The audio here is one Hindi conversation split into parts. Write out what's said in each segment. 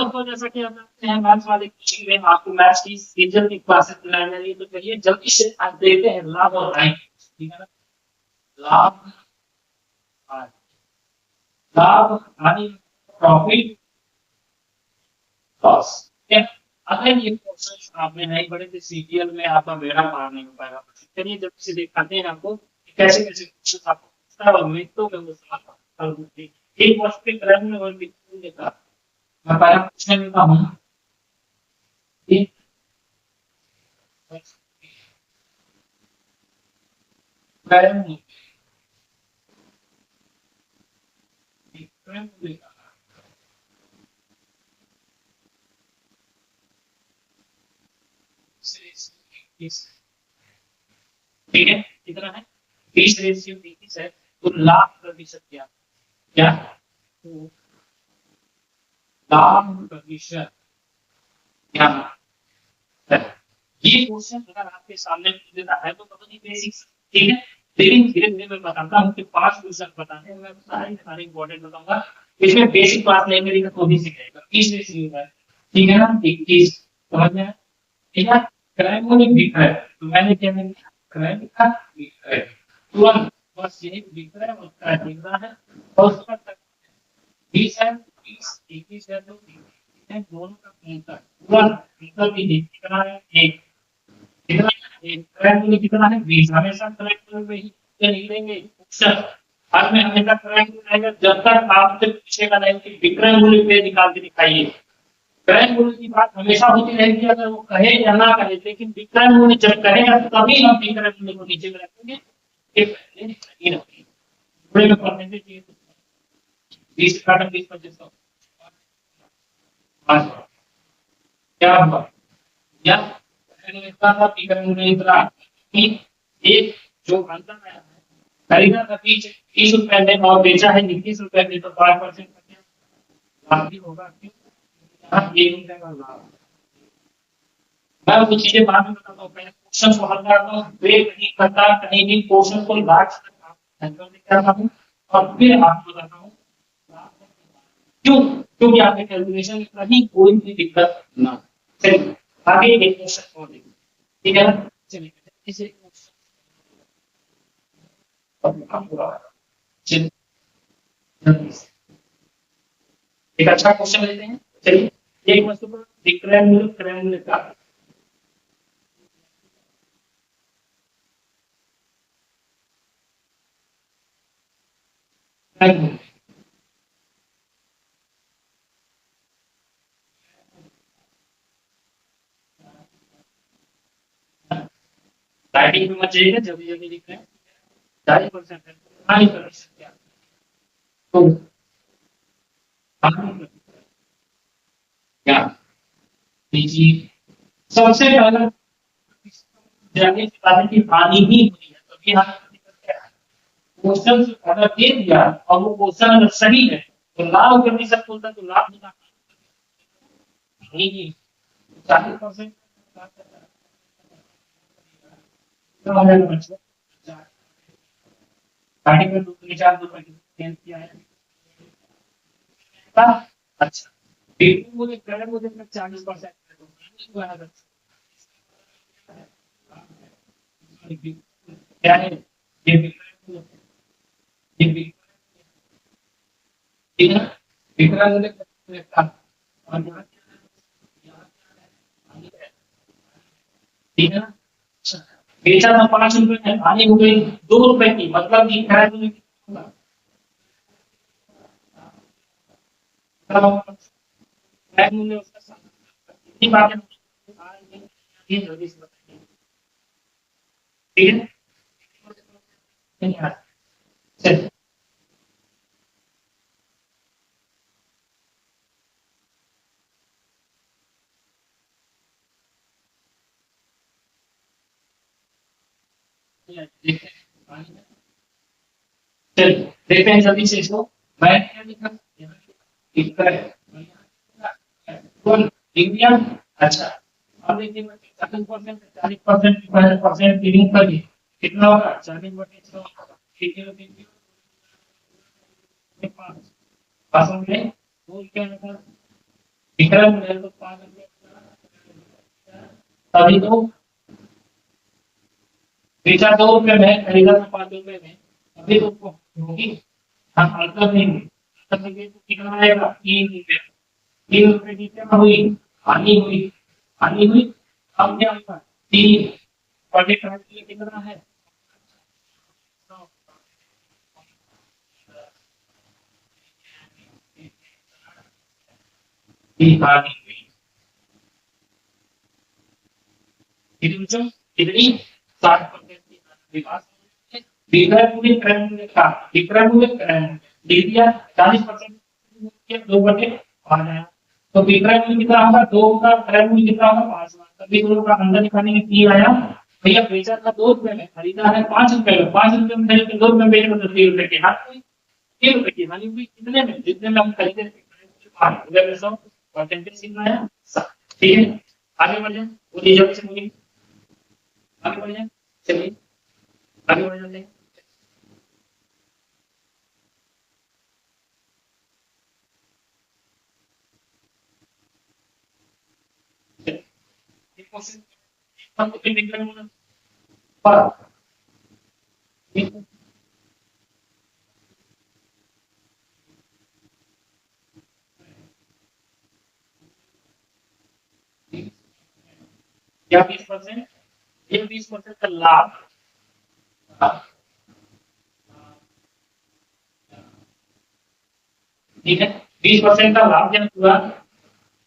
दोस्तों जैसा कि हम जानते हैं मैथ्स वाले कोचिंग में आपको मैथ्स की सीजन की क्लासेस दिलाई जा रही है, तो चलिए जल्दी से आज देखते हैं लाभ और हानि। ठीक है ना? लाभ, हानि, लाभ हानि, प्रॉफिट लॉस। ठीक है? अगर ये क्वेश्चन आपने नहीं पढ़े तो सीजीएल में आपका बेड़ा पार नहीं हो पाएगा। चलिए जल्दी से दिखाते हैं आपको कि कैसे कैसे क्वेश्चन आपको पूछता है और मिनटों में वो सवाल हल होते हैं। एक वर्ष के क्रम में और मिनटों में का मैं पहला पूछने देता हूँ। ठीक है? ठीक है कितना है 20:20 है। तो लाख प्रतिशत क्या क्या तो लाख प्रतिशत क्या है? ये क्वेश्चन अगर आपके सामने पूछ देता है तो बहुत ही बेसिक। ठीक है लेकिन धीरे धीरे मैं बताता हूँ कि 5 क्वेश्चन बताने मैं सारे इंपॉर्टेंट बताऊंगा। इसमें बेसिक बात नहीं मेरी तो भी सीखेगा 20 है। ठीक है ना 21 समझ में आया? ठीक है क्रैम को दिख रहा है तो मैंने क्या लिखा क्रैम का दिख रहा है तुरंत बस यही दिख रहा है उसका दिख रहा है और उसका 20 है 20 21 है तो 21 है दोनों का अंतर तुरंत अंतर भी कितना है एक कितना एक क्रैम मूल्य कितना है 20 हमेशा क्रैम मूल्य में ही नहीं लेंगे अक्सर हर में हमेशा क्रैम मूल्य रहेगा जब तक आपसे पूछेगा नहीं कि विक्रय मूल्य पे निकाल के दिखाइए। क्रय मूल्य की बात हमेशा होती रहेगी अगर वो कहे या ना कहे लेकिन विक्रय मूल्य जब कहेगा तभी हम विक्रय मूल्य को नीचे में रखेंगे। ये पहले नहीं रखेंगे थोड़े में परसेंटेज चाहिए 20 घटा 20 25 क्या हुआ या मैंने इतना था विक्रय मूल्य इतना कि एक जो अंतर आया है खरीदा था 30 रुपए में और बेचा है 21 रुपए में तो 5% लाभ भी होगा क्यों ये रुपए का लाभ। मैं वो चीजें बाद में बताता हूँ पहले क्वेश्चन को हल करता हूँ ब्रेक नहीं करता कहीं भी क्वेश्चन को लास्ट तक हैंडल नहीं करता हूँ और फिर आपको बताता हूँ क्यों क्योंकि आपके कैलकुलेशन में कहीं कोई भी दिक्कत ना चलिए आगे एक क्वेश्चन और देखिए। ठीक है ना चलिए इसे चलिए एक अच्छा क्वेश्चन लेते हैं। चलिए एक वस्तु पर विक्रय मूल्य क्रय मूल्य का राइटिंग में मत जाइएगा जल्दी जल्दी लिख रहे हैं 40% है हानि प्रतिशत क्या तो हानि क्या लीजिए सबसे पहले जानने की बात है कि हानि ही हुई है तो भी हानि प्रतिशत क्या है। क्वेश्चन अगर दे दिया और वो क्वेश्चन अगर सही है तो लाभ प्रतिशत बोलता है तो लाभ होता नहीं 40% स्टार्टिंग में 2 3 4 की चेंज किया है अच्छा बिल्कुल मुझे कलर मुझे 40% क्या है ये ये ठीक है विकरण मुझे और ठीक है ना बेचा था 5 रुपए में हानि हो गई 2 रुपए की मतलब कि मूल्य उसका बात है जल्दी से बताइए। ठीक है नहीं आ चलिए चलिए देखते हैं जल्दी से इसको मैंने क्या लिखा इंडिया अच्छा अब देखिए 40% रीडिंग पर कितना होगा 40/100 पास हो गए तो क्या होगा विक्रम है तो 5 रुपये, तभी तो बेचा 2 रुपये में, खरीदा तो 5 रुपये में, अभी तो होगी। हाँ, मतलब नहीं, मतलब नहीं तो कितना आएगा? 3 रुपये। 3 रुपये की क्या हुई? हानि हुई। हानि हुई। अब क्या होगा? 3 प्रोजेक्ट के कितना है? हानि हुई। कितनी? कितनी? 60% की विकास। विक्रय मूल्य क्रय मूल्य का विक्रय मूल्य दे दिया 40%, 2/5 तो विक्रय मूल्य कितना होगा? 2 का क्रय मूल्य कितना होगा? 5 तभी दोनों का अंदर निकालने में 3 आया। भैया बेचा था 2 रुपए में, खरीदा है 5 रुपए में, 5 रुपए में खरीद के 2 रुपए में बेचे तो 3 रुपए की हानि हुई। 3 रुपए की हानि हुई कितने में? जितने में हम खरीदे थे। 100 परसेंटेज कितना आया? 7। ठीक है, आगे बढ़ जाए। वो जल्दी से बोलिए, आगे बढ़ जाए। चलिए आगे बढ़ जाते हैं। एक क्वेश्चन हम इंटीग्रल में पर या 20%, ये 20% का लाभ। ठीक है, 20% का लाभ जब हुआ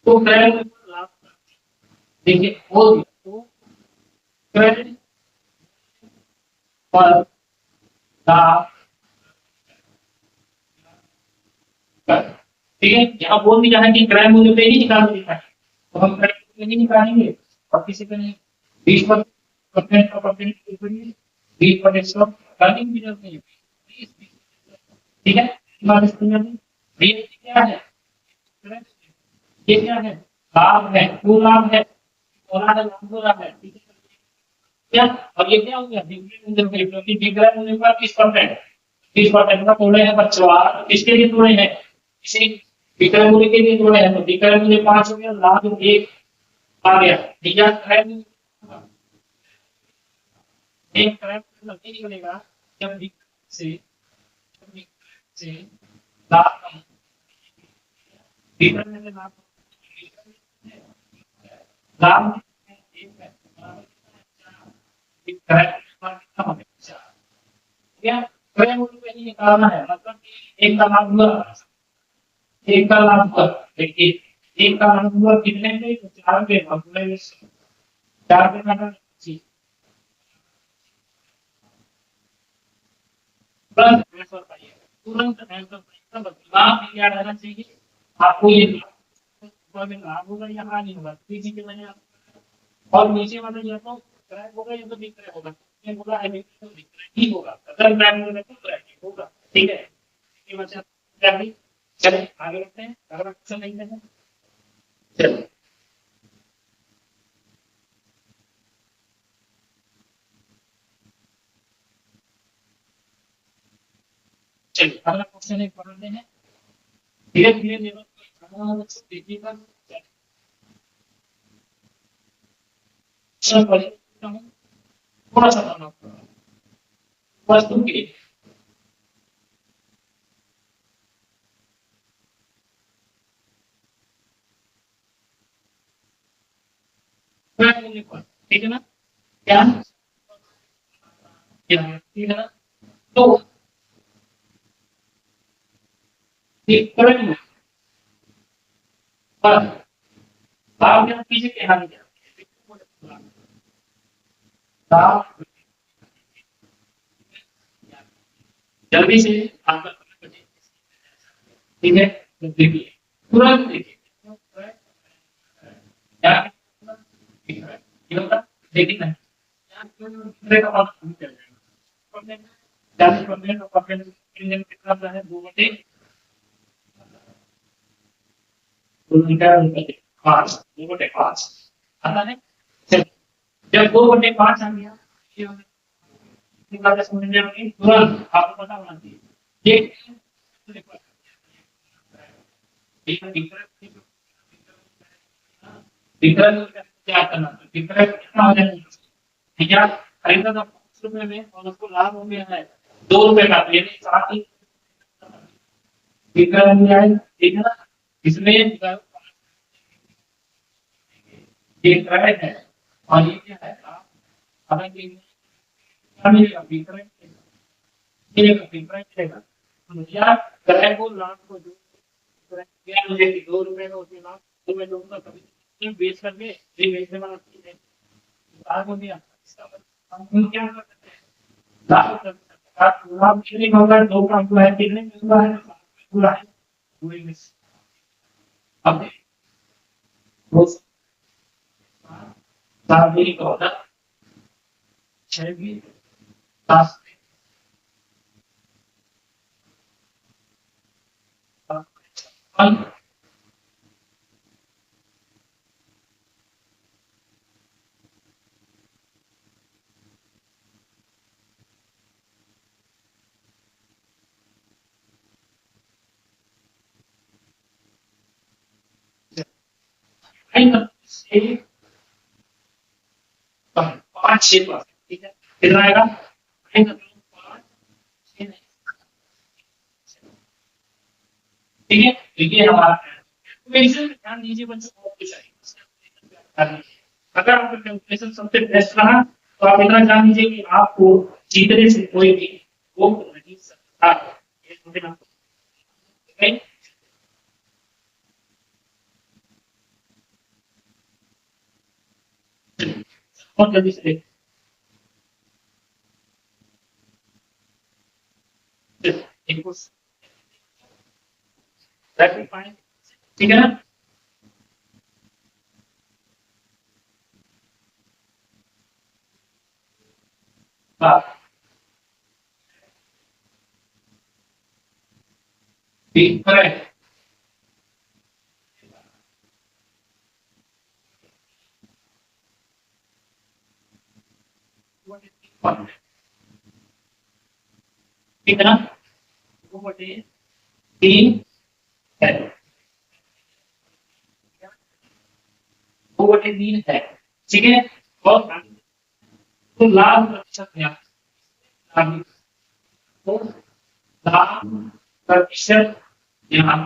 तो क्रेडिट लाभ, देखिए वो तो क्रेडिट पर लाभ। ठीक है, यहाँ बोल दिया है कि क्रय मूल्य पे ही निकाल दिया है, तो हम क्रय मूल्य ही निकालेंगे और किसी पे नहीं। 20% का परसेंट 20% का निकालने की जरूरत नहीं है। ठीक है, बात समझ में? भैया ये क्या है? ये क्या है? लाभ है, वो लाभ है, और लाभ हो रहा है। ठीक है, क्या? और ये क्या हो गया? डिविडेंड क्योंकि डिविडेंड होने पर 30%, 30% का तोड़े हैं बच्चों, आप किसके लिए तोड़े हैं? इसे विक्रय मूल्य के लिए तोड़े हैं, तो विक्रय मूल्य 5 हो गया, लाभ 1 आ गया। ठीक है, क्रय मूल्य एक क्रय मूल्य नहीं निकलेगा जब विक्रय से लाभ कम, विक्रय में लाभ, लाभ एक है, क्रय कम है। क्या? क्रय मूल्य पे ही निकालना है, मतलब कि एक का लाभ हुआ, एक का लाभ हुआ। देखिए एक का लाभ हुआ कितने पे? तो 4 पे, मतलब 4 पे का जी तुरंत ट्रांसफर पाइए, तुरंत ट्रांसफर पाइए। तब लाभ क्या रहना चाहिए आपको? ये लाभ होगा या हानि होगा, किसी के वजह। और नीचे वाला या तो क्रैक होगा या तो बिग क्रैक होगा, ये होगा है तो बिग क्रैक ही होगा, अगर क्रैक होगा तो क्रैक ही होगा। ठीक है, ये बच्चा क्या भी। चलिए आगे बढ़ते हैं, अगला क्वेश्चन नहीं है। चलिए चलिए अगला क्वेश्चन एक पढ़ते हैं। धीरे धीरे देखिएगा, थोड़ा सा करना वस्तु के क्रैक होने पर, ठीक है ना? क्या क्या है? ठीक है ना? तो एक क्रैक पर आप क्या पीछे क्या नहीं किया, आप जल्दी से आपका ठीक है, तो देखिए तुरंत देखिए क्या ये होता, देखिए ना का बात नहीं चल जाएगा। 40% और परसेंट कितना है? 2/5, पाँच, 2/5 आता है। जब 2/5 आ गया, ये समझने में तुरंत आपको पता होना चाहिए ये डिफरेंस क्या करना है, डिफरेंस कितना हो जाएगा, ठीक है, खरीदा था 5 रुपए में और उसको लाभ हो गया है 2 रुपए का, यानी 7 ही डिफरेंस हो जाएगा, ठीक है ना। इसमें ये क्रेडिट है और ये क्या है, हालांकि क्या मिलेगा, डिफरेंस मिलेगा, डिफरेंस मिलेगा, तो या क्रेडिट को लाभ को जो क्या मुझे 2 रुपए का उसके लाभ तो मैं दूंगा, कभी बेच करके ये बेचने वाला चीज है, लाभ हो गया, इसका मतलब हम क्या कर सकते हैं, लाभ कर सकते हैं, लाभ कितने का होगा, 2 का हुआ है, कितने में हुआ है, 7 में हुआ है, हुए में अब वो 7 भी का होगा, 6 भी 7 से 5-6%, ठीक है, कितना आएगा, 5-6, ठीक है, तो ये हमारा कैलकुलेशन, ध्यान दीजिए बच्चों, और कुछ है अगर आपका कैलकुलेशन सबसे बेस्ट रहा तो आप इतना जान लीजिए कि आपको जीतने से कोई भी वो नहीं सकता, ये समझना, ठीक है, बहुत जल्दी से देखो, ठीक है ना, करेक्ट, ठीक है ना, वो बटे 3 है, वो बटे 3 है, ठीक है, और तो लाभ प्रतिशत है, लाभ तो लाभ प्रतिशत यहाँ,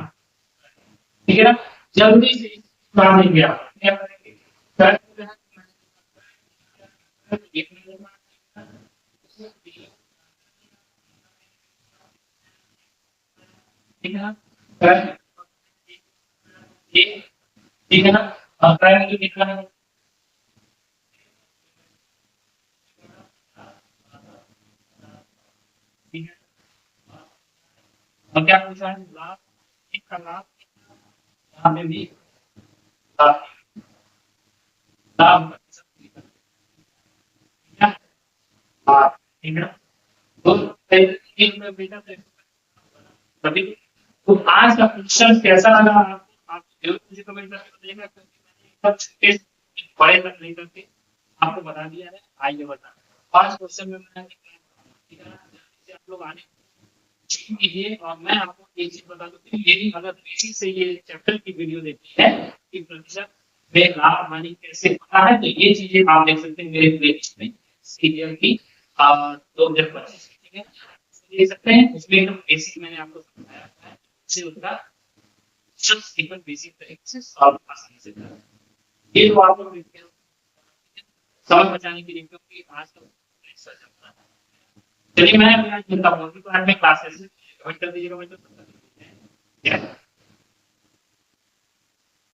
ठीक है ना, जल्दी से काम नहीं गया, क्या करेंगे, ठीक है ना, ये ठीक है ना, अब प्राइमरी कितना है, ठीक है, और क्या पूछा है, लाभ, एक का लाभ, यहाँ पे भी लाभ, लाभ हाँ, ठीक है, तो एक में बेटा तभी, तो आज का क्वेश्चन कैसा लगा आपको, आप जरूर मुझे कमेंट करके बताइएगा, क्योंकि मैंने सब छोटे बड़े तक नहीं करके आपको बता दिया है, आइए बता 5 क्वेश्चन में मैंने आप लोग आने कीजिए, और मैं आपको एक चीज बता दूं कि मेरी अगर बेसिक से ये चैप्टर की वीडियो देखी है कि प्रतिशत में लाभ हानि कैसे होता है, तो ये चीजें आप देख सकते हैं मेरे प्लेलिस्ट में सीरियल की 2025, ठीक है, देख सकते हैं, उसमें एकदम बेसिक मैंने आपको समझाया है, उससे उसका एकदम बेसिक तरीके से सॉल्व आसानी से करना है। ये तो आप लोग देखते हैं समय बचाने के लिए, क्योंकि आज का चलिए मैं अभी आज मिलता हूँ, अभी तो आज में क्लासेस ज्वाइन कर दीजिएगा, मैं तो